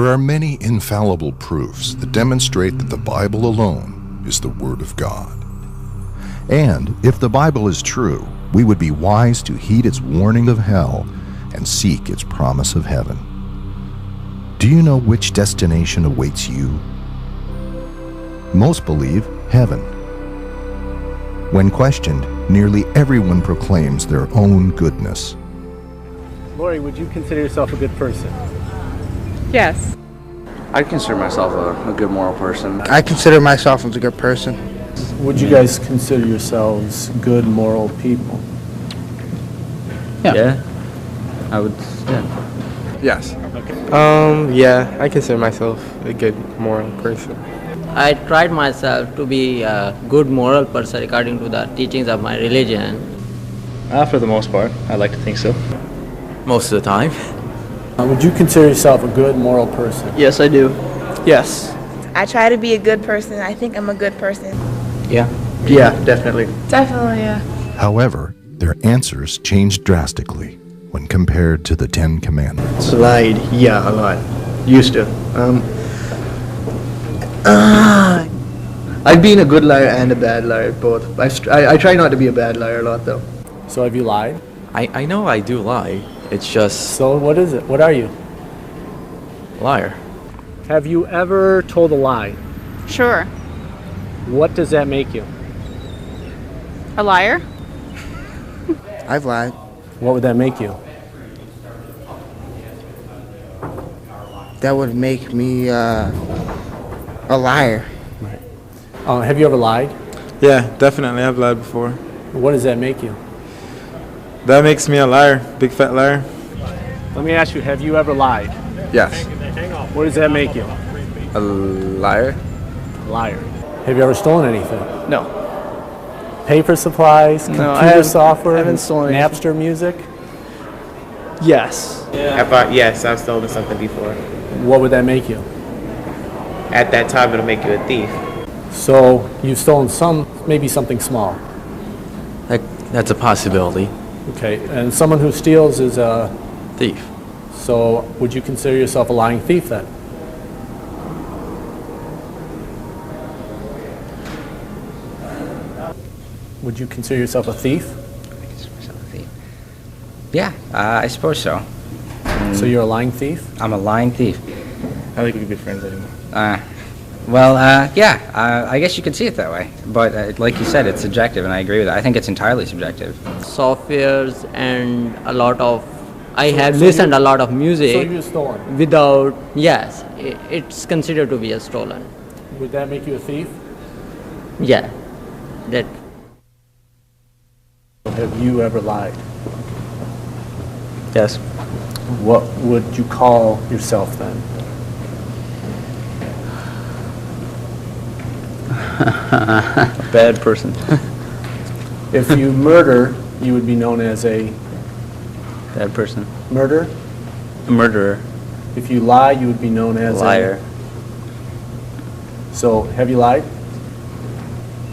There are many infallible proofs that demonstrate that the Bible alone is the Word of God. And if the Bible is true, we would be wise to heed its warning of hell and seek its promise of heaven. Do you know which destination awaits you? Most believe heaven. When questioned, nearly everyone proclaims their own goodness. Lori, would you consider yourself a good person? Yes. I consider myself a good moral person. I consider myself as a good person. Would you guys consider yourselves good moral people? Yeah. I would, yeah. Yes. Okay. Yeah, I consider myself a good moral person. I tried myself to be a good moral person according to the teachings of my religion. For the most part, I like to think so. Most of the time. Would you consider yourself a good moral person? Yes, I do. Yes. I try to be a good person. I think I'm a good person. Yeah. Yeah, definitely. Definitely, yeah. However, their answers change drastically when compared to the 10 Commandments. Lied, yeah, a lot. Used to. I've been a good liar and a bad liar, both. I try not to be a bad liar a lot, though. So have you lied? I know I do lie. It's just So what is it? What are you? liar. Have you ever told a lie? Sure. What does that make you? A liar? I've lied. What would that make you? That would make me a liar. Have you ever lied? Yeah, definitely. I've lied before. What does that make you? That makes me a liar, big fat liar. Let me ask you, have you ever lied? Yes. What does that make you? A liar? Liar. Have you ever stolen anything? No. Paper supplies, computer haven't- software, I haven't stolen Napster music? Yes. Yes, I've stolen something before. What would that make you? At that time, it'll make you a thief. So you've stolen maybe something small. That's a possibility. Okay, and someone who steals is a Thief. So would you consider yourself a lying thief then? Would you consider yourself a thief? I consider myself a thief. Yeah, I suppose so. So you're a lying thief? I'm a lying thief. I think we could be friends anymore. Yeah, I guess you could see it that way. But like you said, it's subjective, and I agree with that. I think it's entirely subjective. Softwares and a lot of I have listened a lot of So music you're stolen. without yes, it's considered to be a stolen. Would that make you a thief? Yeah, that. Have you ever lied? Yes. What would you call yourself then? A bad person. If you murder, you would be known as a Bad person. murderer. A murderer. If you lie, you would be known as Liar. So have you lied?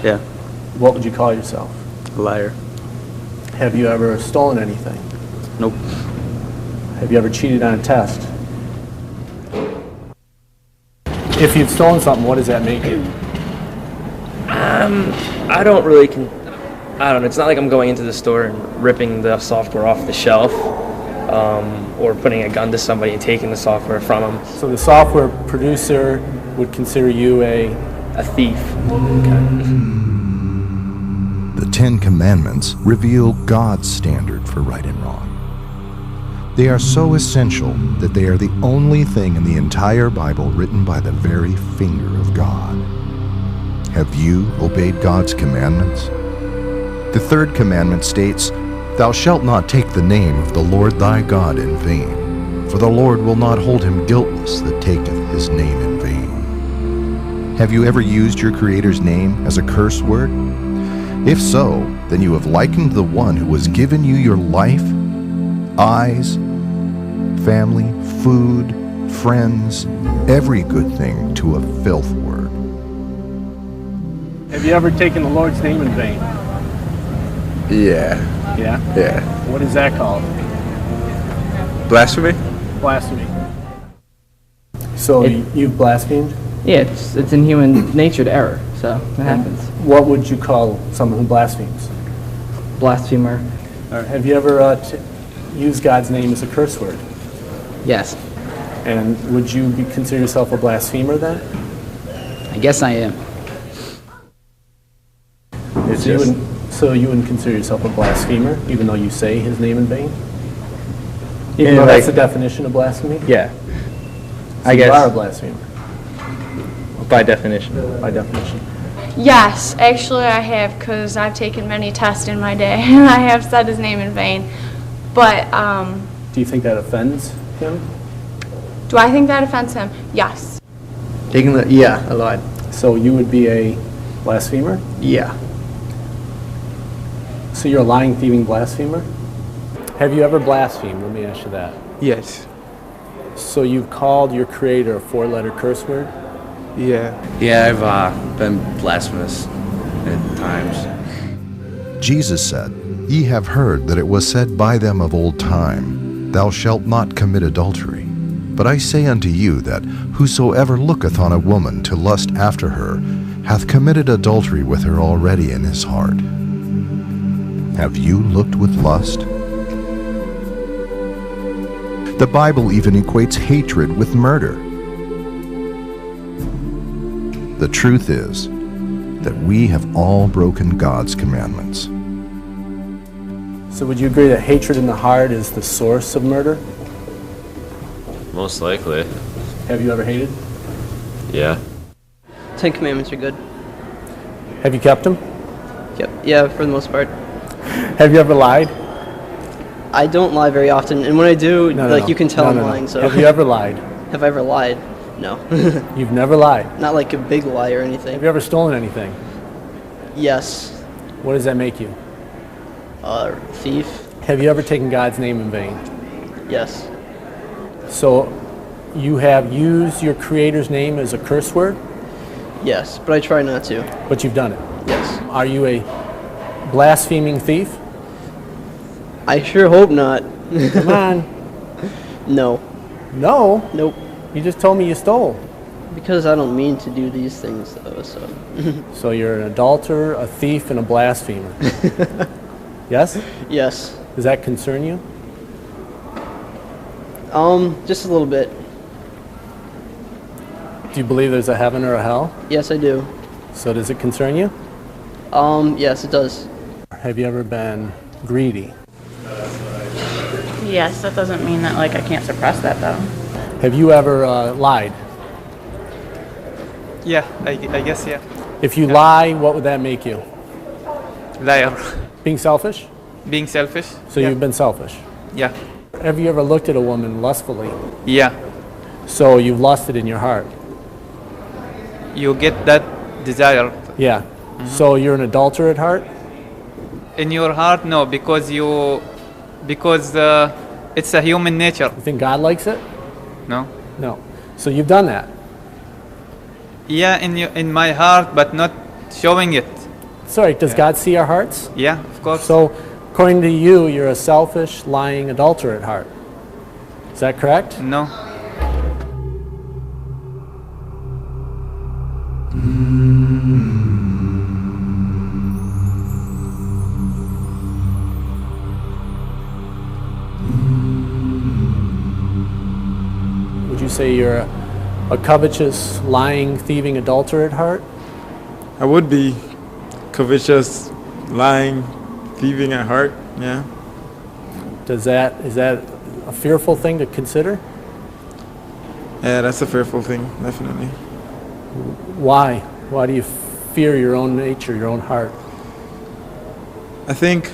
Yeah. What would you call yourself? A liar. Have you ever stolen anything? Nope. Have you ever cheated on a test? If you've stolen something, what does that make you? I don't really I don't know. It's not like I'm going into the store and ripping the software off the shelf, or putting a gun to somebody and taking the software from them. So the software producer would consider you a thief. The 10 Commandments reveal God's standard for right and wrong. They are so essential that they are the only thing in the entire Bible written by the very finger of God. Have you obeyed God's commandments? The third commandment states, "Thou shalt not take the name of the Lord thy God in vain, for the Lord will not hold him guiltless that taketh his name in vain." Have you ever used your Creator's name as a curse word? If so, then you have likened the one who has given you your life, eyes, family, food, friends, every good thing to a filth word. Have you ever taken the Lord's name in vain? Yeah. Yeah? Yeah. What is that called? Blasphemy? Blasphemy. So you've blasphemed? Yeah, it's in human nature to error, so it happens. What would you call someone who blasphemes? Blasphemer. Or have you ever used God's name as a curse word? Yes. And would you consider yourself a blasphemer then? I guess I am. So you wouldn't consider yourself a blasphemer, even though you say his name in vain? Even Yeah, though like- that's the definition of blasphemy? Yeah. So you are a blasphemer, By definition. by definition. Yes, actually I have, because I've taken many tests in my day, and I have said his name in vain. But Do you think that offends him? do I think that offends him? Yes. Yeah, a lot. So you would be a blasphemer? Yeah. So you're a lying, thieving blasphemer? Have you ever blasphemed? Let me ask you that. Yes. So you've called your creator a four-letter curse word? Yeah. Yeah, I've been blasphemous at times. Jesus said, Ye have heard that it was said by them of old time, Thou shalt not commit adultery. But I say unto you that whosoever looketh on a woman to lust after her hath committed adultery with her already in his heart. Have you looked with lust? The Bible even equates hatred with murder. The truth is that we have all broken God's commandments. So would you agree that hatred in the heart is the source of murder? Most likely. Have you ever hated? Yeah. 10 Commandments are good. Have you kept them? Yep. Yeah, for the most part. Have you ever lied? I don't lie very often, and when I do, No, you can tell I'm lying. So Have you ever lied? Have I ever lied? No. You've never lied? Not like a big lie or anything. Have you ever stolen anything? Yes. What does that make you? Thief. Have you ever taken God's name in vain? Yes. So you have used your Creator's name as a curse word, Yes, but I try not to. but you've done it. Yes. Are you a blaspheming thief? I sure hope not. Come on. No. No? Nope. You just told me you stole. Because I don't mean to do these things, though, so. So you're an adulterer, a thief, and a blasphemer. Yes? Yes. Does that concern you? Just a little bit. Do you believe there's a heaven or a hell? Yes, I do. So does it concern you? Yes, it does. Have you ever been greedy? Yes, that doesn't mean that I can't suppress that though. Have you ever lied? Yeah, I guess, yeah. If you lie, what would that make you? Liar. Being selfish? Being selfish. So you've been selfish. Yeah. Have you ever looked at a woman lustfully? Yeah. So you've lusted in your heart? You get that desire. Yeah. So you're an adulterer at heart? In your heart, no, because it's a human nature. You think God likes it? No. No. So you've done that? Yeah, in my heart, but not showing it. Sorry, does God see our hearts? Yeah, of course. So according to you, you're a selfish, lying adulterer at heart. Is that correct? No. Would you say you're a covetous, lying, thieving adulterer at heart? I would be covetous, lying, thieving at heart, yeah. Is that a fearful thing to consider? Yeah, that's a fearful thing, definitely. Why? Why do you fear your own nature, your own heart? I think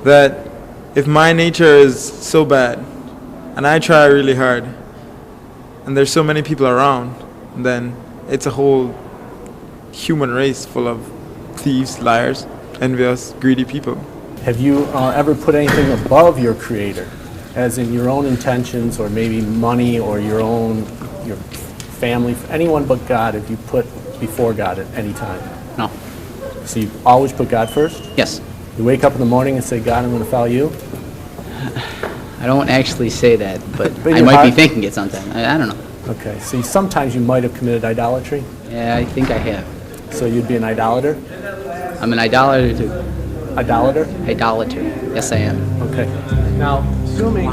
that if my nature is so bad, and I try really hard, and there's so many people around, then it's a whole human race full of thieves, liars, envious, greedy people. Have you ever put anything above your Creator, as in your own intentions, or maybe money, or your family, anyone but God? Have you put before God at any time? No. So you always put God first? Yes. You wake up in the morning and say, God, I'm going to follow you? I don't actually say that, but in I your might be heart? thinking it sometimes. I don't know. Okay, so sometimes you might have committed idolatry, Yeah, I think I have. so you'd be an idolater? I'm an idolater too. Idolater? Idolater. Yes, I am. Okay. Now, assuming